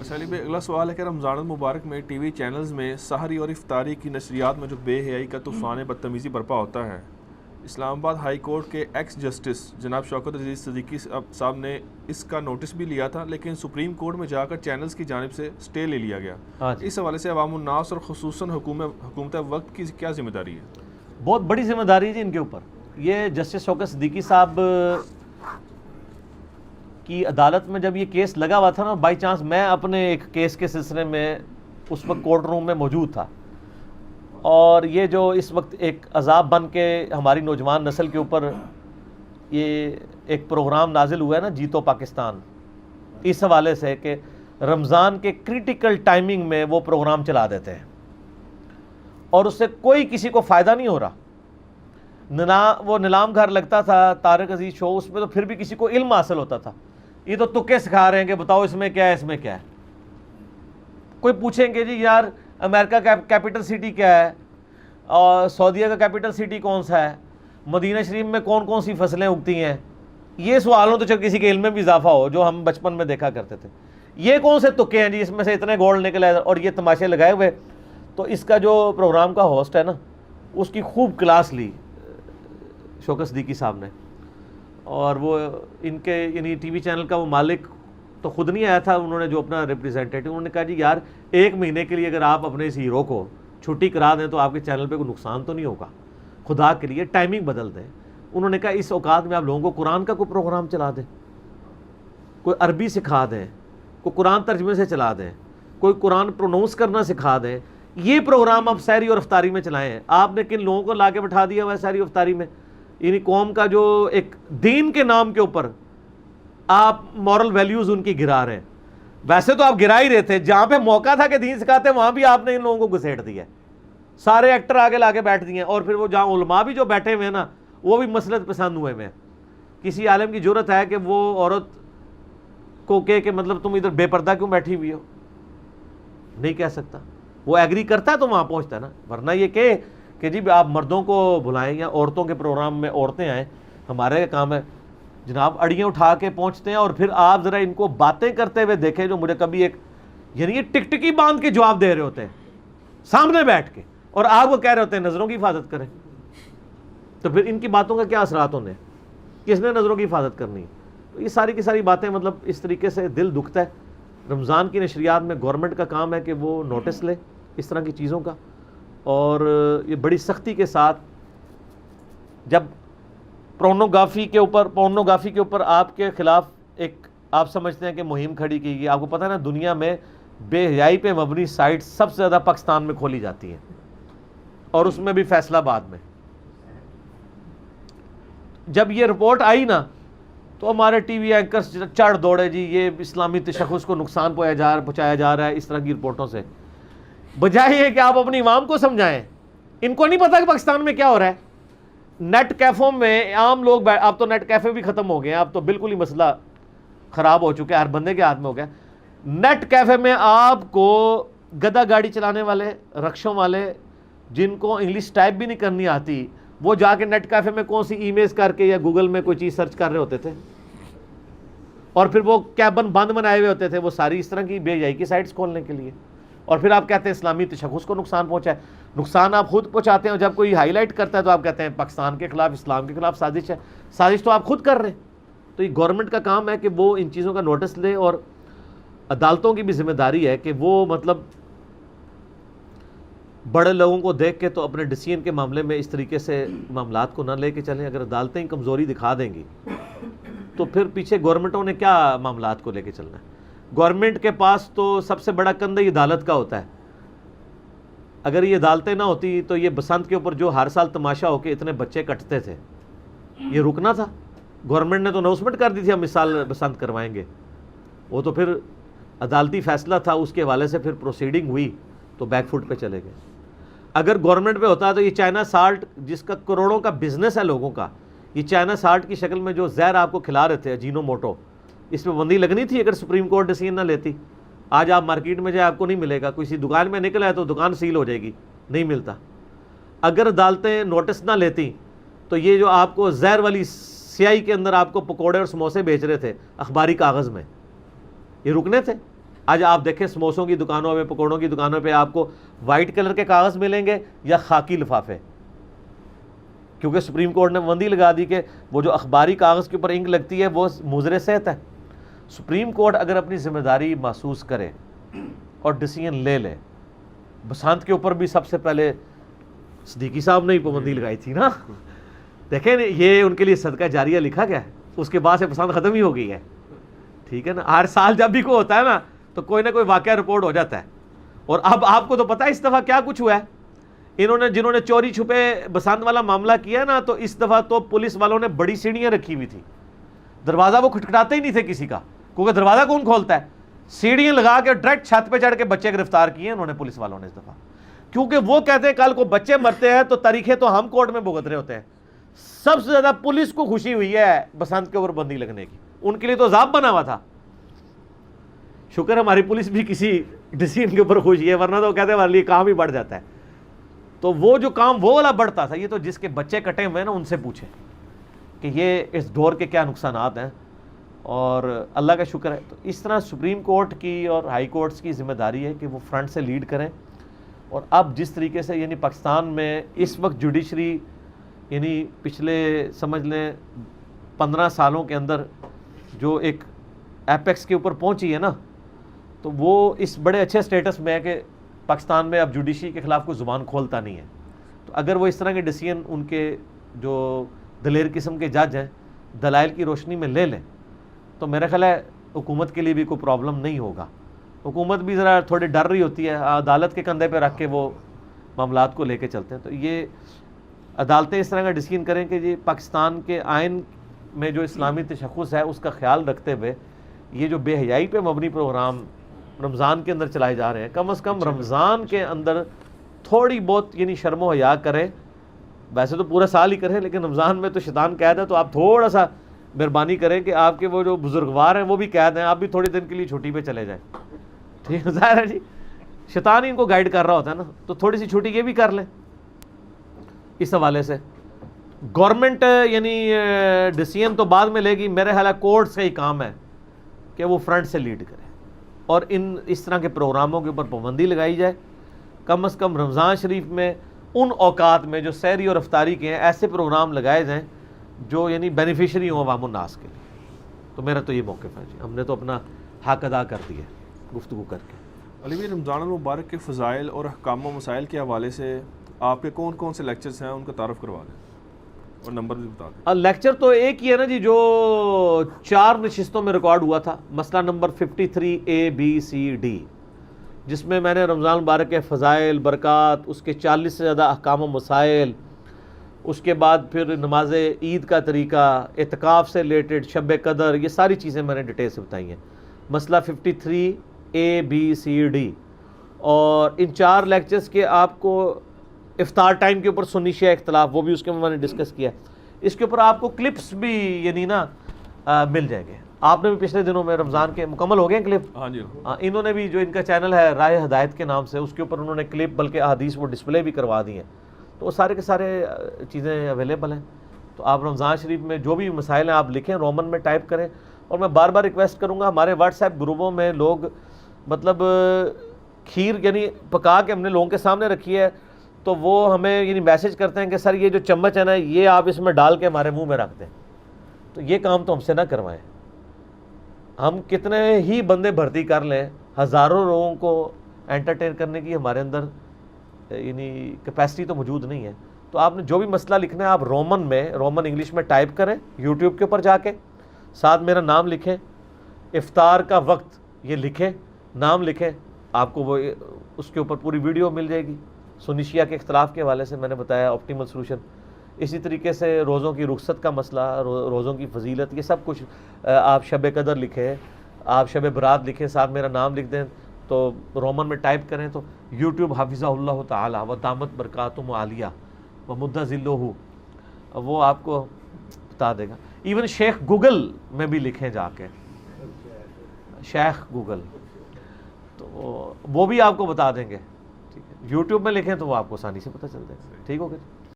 اچھا علی بھائی، اگلا سوال ہے کہ رمضان المبارک میں ٹی وی چینلز میں سحری اور افطاری کی نشریات میں جو بے حیائی کا طوفان بدتمیزی برپا ہوتا ہے، اسلام آباد ہائی کورٹ کے ایکس جسٹس جناب شوکت عزیز صدیقی صاحب نے اس کا نوٹس بھی لیا تھا، لیکن سپریم کورٹ میں جا کر چینلز کی جانب سے سٹے لے لیا گیا۔ اس حوالے سے عوام الناس اور خصوصاً حکومت وقت کی کیا ذمہ داری ہے؟ بہت بڑی ذمہ داری ہے جی ان کے اوپر۔ یہ جسٹس شوکت صدیقی صاحب کی عدالت میں جب یہ کیس لگا ہوا تھا نا، بائی چانس میں اپنے ایک کیس کے سلسلے میں اس وقت کورٹ روم میں موجود تھا، اور یہ جو اس وقت ایک عذاب بن کے ہماری نوجوان نسل کے اوپر یہ ایک پروگرام نازل ہوا ہے نا، جیتو پاکستان، اس حوالے سے کہ رمضان کے کریٹیکل ٹائمنگ میں وہ پروگرام چلا دیتے ہیں اور اس سے کوئی کسی کو فائدہ نہیں ہو رہا۔ وہ نیلام گھر لگتا تھا طارق عزیز شو، اس میں تو پھر بھی کسی کو علم حاصل ہوتا تھا۔ یہ تو تکے سکھا رہے ہیں کہ بتاؤ اس میں کیا ہے، اس میں کیا ہے۔ کوئی پوچھیں گے جی یار امریکہ کا کیپٹل سٹی کیا ہے، اور سعودیہ کا کیپٹل سٹی کون سا ہے، مدینہ شریف میں کون کون سی فصلیں اگتی ہیں، یہ سوالوں تو چل کسی کے علم میں بھی اضافہ ہو جو ہم بچپن میں دیکھا کرتے تھے۔ یہ کون سے تکے ہیں جی اس میں سے اتنے گولڈ نکلے اور یہ تماشے لگائے ہوئے۔ تو اس کا جو پروگرام کا ہوسٹ ہے نا، اس کی خوب کلاس لی شوکت صدیقی صاحب نے، اور وہ ان کے یعنی ٹی وی چینل کا وہ مالک تو خود نہیں آیا تھا، انہوں نے جو اپنا ریپریزنٹیٹیو، انہوں نے کہا جی یار ایک مہینے کے لیے اگر آپ اپنے اس ہیرو کو چھٹی کرا دیں تو آپ کے چینل پہ کوئی نقصان تو نہیں ہوگا، خدا کے لیے ٹائمنگ بدل دیں۔ انہوں نے کہا اس اوقات میں آپ لوگوں کو قرآن کا کوئی پروگرام چلا دیں، کوئی عربی سکھا دیں، کوئی قرآن ترجمے سے چلا دیں، کوئی قرآن پرونونس کرنا سکھا دیں۔ یہ پروگرام آپ سحری اور افطاری میں چلائیں ہیں۔ آپ نے کن لوگوں کو لا کے بٹھا دیا ہوا ہے سحری افطاری میں؟ یعنی قوم کا جو ایک دین کے نام کے اوپر آپ مورل ویلیوز ان کی گرا رہے ہیں۔ ویسے تو آپ گرا ہی رہے تھے، جہاں پہ موقع تھا کہ دین سکھاتے وہاں بھی آپ نے ان لوگوں کو گھسیٹ دیا ہے، سارے ایکٹر آگے لا کے بیٹھ دیے ہیں، اور پھر وہ جہاں علماء بھی جو بیٹھے ہوئے ہیں نا، وہ بھی مسلط پسند ہوئے ہیں۔ کسی عالم کی جرت ہے کہ وہ عورت کو کہ مطلب تم ادھر بے پردہ کیوں بیٹھی ہوئی ہو؟ نہیں کہہ سکتا۔ وہ ایگری کرتا ہے تو وہاں پہنچتا ہے نا، ورنہ یہ کہ جی آپ مردوں کو بلائیں یا عورتوں کے پروگرام میں عورتیں آئیں، ہمارے کام ہے جناب اڑیاں اٹھا کے پہنچتے ہیں، اور پھر آپ ذرا ان کو باتیں کرتے ہوئے دیکھیں جو مجھے کبھی ایک یعنی یہ ٹکٹکی باندھ کے جواب دے رہے ہوتے ہیں سامنے بیٹھ کے، اور آپ کو کہہ رہے ہوتے ہیں نظروں کی حفاظت کریں۔ تو پھر ان کی باتوں کا کیا اثرات ہونے ہیں؟ کس نے نظروں کی حفاظت کرنی ہے؟ تو یہ ساری کی ساری باتیں مطلب اس طریقے سے دل دکھتا ہے۔ رمضان کی نشریات میں گورنمنٹ کا کام ہے کہ وہ نوٹس لے اس طرح کی چیزوں کا، اور یہ بڑی سختی کے ساتھ جب پورنوگرافی کے اوپر آپ کے خلاف ایک آپ سمجھتے ہیں کہ مہم کھڑی کی گئی۔ آپ کو پتہ ہے نا دنیا میں بے حیائی پہ مبنی سائٹ سب سے زیادہ پاکستان میں کھولی جاتی ہیں، اور اس میں بھی فیصل آباد میں۔ جب یہ رپورٹ آئی نا تو ہمارے ٹی وی اینکرز چڑھ دوڑے جی یہ اسلامی تشخص کو نقصان پہنچایا جا رہا ہے اس طرح کی رپورٹوں سے، بجائے یہ کہ آپ اپنی عوام کو سمجھائیں۔ ان کو نہیں پتا کہ پاکستان میں کیا ہو رہا ہے۔ نیٹ کیفوں میں عام لوگ اب تو نیٹ کیفے بھی ختم ہو گئے ہیں، اب تو بالکل ہی مسئلہ خراب ہو چکا ہے، ہر بندے کے ہاتھ میں ہو گیا۔ نیٹ کیفے میں آپ کو گدا گاڑی چلانے والے، رکشوں والے، جن کو انگلش ٹائپ بھی نہیں کرنی آتی، وہ جا کے نیٹ کیفے میں کون سی ای میلز کر کے یا گوگل میں کوئی چیز سرچ کر رہے ہوتے تھے، اور پھر وہ کیبن بند بنائے ہوئے ہوتے تھے وہ ساری اس طرح کی بے حیائی کی سائٹس کھولنے کے لیے۔ اور پھر آپ کہتے ہیں اسلامی تشخص کو نقصان پہنچا ہے۔ نقصان آپ خود پہنچاتے ہیں، اور جب کوئی ہائی لائٹ کرتا ہے تو آپ کہتے ہیں پاکستان کے خلاف، اسلام کے خلاف سازش ہے۔ سازش تو آپ خود کر رہے ہیں۔ تو یہ گورنمنٹ کا کام ہے کہ وہ ان چیزوں کا نوٹس لے، اور عدالتوں کی بھی ذمہ داری ہے کہ وہ مطلب بڑے لوگوں کو دیکھ کے تو اپنے ڈیسیژن کے معاملے میں اس طریقے سے معاملات کو نہ لے کے چلیں۔ اگر عدالتیں کمزوری دکھا دیں گی تو پھر پیچھے گورنمنٹوں نے کیا معاملات کو لے کے چلنا ہے؟ گورنمنٹ کے پاس تو سب سے بڑا کندہ عدالت کا ہوتا ہے۔ اگر یہ عدالتیں نہ ہوتی تو یہ بسنت کے اوپر جو ہر سال تماشا ہو کے اتنے بچے کٹتے تھے، یہ رکنا تھا؟ گورنمنٹ نے تو اناؤنسمنٹ کر دی تھی ہم اس سال بسنت کروائیں گے، وہ تو پھر عدالتی فیصلہ تھا، اس کے حوالے سے پھر پروسیڈنگ ہوئی تو بیک فٹ پہ چلے گئے۔ اگر گورنمنٹ پہ ہوتا تو یہ چائنا سالٹ جس کا کروڑوں کا بزنس ہے لوگوں کا، یہ چائنا سالٹ کی شکل میں جو زہر آپ کو کھلا رہے تھے اجینو موٹو، اس پہ بندی لگنی تھی اگر سپریم کورٹ ڈیسیژن نہ لیتی۔ آج آپ مارکیٹ میں جائے آپ کو نہیں ملے گا، کسی دکان میں نکلا ہے تو دکان سیل ہو جائے گی، نہیں ملتا۔ اگر عدالتیں نوٹس نہ لیتی تو یہ جو آپ کو زہر والی سیاہی کے اندر آپ کو پکوڑے اور سموسے بیچ رہے تھے اخباری کاغذ میں، یہ رکنے تھے؟ آج آپ دیکھیں سموسوں کی دکانوں پہ، پکوڑوں کی دکانوں پہ آپ کو وائٹ کلر کے کاغذ ملیں گے یا خاکی لفافے، کیونکہ سپریم کورٹ نے پابندی لگا دی کہ وہ جو اخباری کاغذ کے اوپر انک لگتی ہے وہ مضر صحت ہے۔ سپریم کورٹ اگر اپنی ذمہ داری محسوس کرے اور ڈیسیژن لے لے، بسنت کے اوپر بھی سب سے پہلے صدیقی صاحب نے ہی پابندی لگائی تھی نا، دیکھیں یہ ان کے لیے صدقہ جاریہ لکھا گیا ہے، اس کے بعد سے بسنت ختم ہی ہو گئی ہے، ٹھیک ہے نا۔ ہر سال جب بھی کوئی ہوتا ہے نا تو کوئی نہ کوئی واقعہ رپورٹ ہو جاتا ہے، اور اب آپ کو تو پتہ ہے اس دفعہ کیا کچھ ہوا ہے، جنہوں نے چوری چھپے بسنت والا معاملہ کیا نا، تو اس دفعہ تو پولیس والوں نے بڑی سیڑھیاں رکھی ہوئی تھی، دروازہ وہ کھٹکھٹاتے ہی نہیں تھے کسی کا، کیونکہ دروازہ کون کھولتا ہے، سیڑھیاں لگا کے ڈائریکٹ چھت پہ چڑھ کے بچے گرفتار کیے انہوں نے پولیس والوں نے اس دفعہ، کیونکہ وہ کہتے ہیں کل کو بچے مرتے ہیں تو تاریخیں تو ہم کورٹ میں بھگت رہے ہوتے ہیں۔ سب سے زیادہ پولیس کو خوشی ہوئی ہے بسنت کے اوپر بندی لگنے کی، ان کے لیے تو عذاب بنا ہوا تھا۔ شکر ہماری پولیس بھی کسی ڈیسیژن کے اوپر خوشی ہے، ورنہ تو کہتے ہیں ہمارے لیے کام ہی بڑھ جاتا ہے۔ تو وہ جو کام وہ والا بڑھتا تھا، یہ تو جس کے بچے کٹے ہوئے ہیں نا ان سے پوچھیں کہ یہ اس دور کے کیا نقصانات ہیں، اور اللہ کا شکر ہے۔ تو اس طرح سپریم کورٹ کی اور ہائی کورٹس کی ذمہ داری ہے کہ وہ فرنٹ سے لیڈ کریں، اور اب جس طریقے سے یعنی پاکستان میں اس وقت جوڈیشری یعنی پچھلے سمجھ لیں 15 سالوں کے اندر جو ایک ایپیکس کے اوپر پہنچی ہے نا، تو وہ اس بڑے اچھے سٹیٹس میں ہے کہ پاکستان میں اب جوڈیشری کے خلاف کوئی زبان کھولتا نہیں ہے۔ تو اگر وہ اس طرح کے ڈیسیژن ان کے جو دلیر قسم کے جج ہیں دلائل کی روشنی میں لے لیں تو میرا خیال ہے حکومت کے لیے بھی کوئی پرابلم نہیں ہوگا۔ حکومت بھی ذرا تھوڑی ڈر رہی ہوتی ہے، عدالت کے کندھے پہ رکھ کے وہ معاملات کو لے کے چلتے ہیں۔ تو یہ عدالتیں اس طرح کا ڈیسیژن کریں کہ یہ پاکستان کے آئین میں جو اسلامی تشخص ہے اس کا خیال رکھتے ہوئے یہ جو بے حیائی پہ مبنی پروگرام رمضان کے اندر چلائے جا رہے ہیں، کم از کم رمضان کے اندر تھوڑی بہت یعنی شرم و حیا کریں، ویسے تو پورا سال ہی کریں لیکن رمضان میں تو شیطان قید ہے، تو آپ تھوڑا سا مہربانی کریں کہ آپ کے وہ جو بزرگوار ہیں وہ بھی قید ہیں، آپ بھی تھوڑے دن کے لیے چھٹی پہ چلے جائیں، ٹھیک ہے، ظاہر ہے جی شیطان ہی ان کو گائیڈ کر رہا ہوتا ہے نا، تو تھوڑی سی چھٹی یہ بھی کر لیں۔ اس حوالے سے گورنمنٹ یعنی ڈیسیژن تو بعد میں لے گی، میرے خیال ہے کورٹس کا ہی کام ہے کہ وہ فرنٹ سے لیڈ کرے اور اس طرح کے پروگراموں کے اوپر پابندی لگائی جائے۔ کم از کم رمضان شریف میں ان اوقات میں جو سحری اور افطاری کے ہیں ایسے پروگرام لگائے جائیں جو یعنی بینیفیشری ہوں عوام الناس کے لیے۔ تو میرا تو یہ موقف ہے جی، ہم نے تو اپنا حق ادا کر دیا گفتگو کر کے۔ علی بھائی، رمضان المبارک کے فضائل اور احکام و مسائل کے حوالے سے آپ کے کون کون سے لیکچرز ہیں ان کا تعارف کروا دیں اور نمبر بھی بتا دیں۔ لیکچر تو ایک ہی ہے نا جی، جو 4 نشستوں میں ریکارڈ ہوا تھا، مسئلہ نمبر 53A-B-C-D، جس میں میں نے رمضان المبارک کے فضائل، برکات، اس کے 40 سے زیادہ احکام و مسائل، اس کے بعد پھر نماز عید کا طریقہ، اعتکاف سے ریلیٹڈ، شب قدر، یہ ساری چیزیں میں نے ڈیٹیل سے بتائی ہیں۔ مسئلہ 53A-B-C-D، اور ان 4 لیکچرز کے آپ کو افطار ٹائم کے اوپر سنی شیعہ اختلاف، وہ بھی اس کے میں نے ڈسکس کیا۔ اس کے اوپر آپ کو کلپس بھی یعنی نا مل جائیں گے، آپ نے بھی پچھلے دنوں میں رمضان کے مکمل ہو گئے کلپ، ہاں جی، انہوں نے بھی جو ان کا چینل ہے رائے ہدایت کے نام سے، اس کے اوپر انہوں نے کلپ بلکہ احادیث وہ ڈسپلے بھی کروا دی ہیں، تو وہ سارے کے سارے چیزیں اویلیبل ہیں۔ تو آپ رمضان شریف میں جو بھی مسائل ہیں آپ لکھیں، رومن میں ٹائپ کریں، اور میں بار بار ریکویسٹ کروں گا ہمارے واٹس ایپ گروپوں میں لوگ مطلب کھیر یعنی پکا کے ہم نے لوگوں کے سامنے رکھی ہے، تو وہ ہمیں یعنی میسج کرتے ہیں کہ سر یہ جو چمچ ہے نا یہ آپ اس میں ڈال کے ہمارے منہ میں رکھ دیں، تو یہ کام تو ہم سے نہ کروائیں۔ ہم کتنے ہی بندے بھرتی کر لیں، ہزاروں لوگوں کو انٹرٹین کرنے کی ہمارے اندر یعنی کیپیسٹی تو موجود نہیں ہے۔ تو آپ نے جو بھی مسئلہ لکھنا ہے آپ رومن انگلش میں ٹائپ کریں، یوٹیوب کے اوپر جا کے ساتھ میرا نام لکھیں، افطار کا وقت یہ لکھیں، نام لکھیں، آپ کو وہ اس کے اوپر پوری ویڈیو مل جائے گی۔ سنی شیعہ کے اختلاف کے حوالے سے میں نے بتایا آپٹیمل سولوشن، اسی طریقے سے روزوں کی رخصت کا مسئلہ، روزوں کی فضیلت، یہ سب کچھ آپ شب قدر لکھیں، آپ شب برات لکھیں، ساتھ میرا نام لکھ دیں تو رومن میں ٹائپ کریں تو یوٹیوب حافظہ اللہ تعالی و دامت برکاتہم عالیہ و مد ذلہ، وہ آپ کو بتا دے گا۔ ایون شیخ گوگل میں بھی لکھیں جا کے، شیخ گوگل، تو وہ بھی آپ کو بتا دیں گے، ٹھیک ہے۔ یوٹیوب میں لکھیں تو وہ آپ کو آسانی سے پتہ چل جائے گا، ٹھیک ہو گیا۔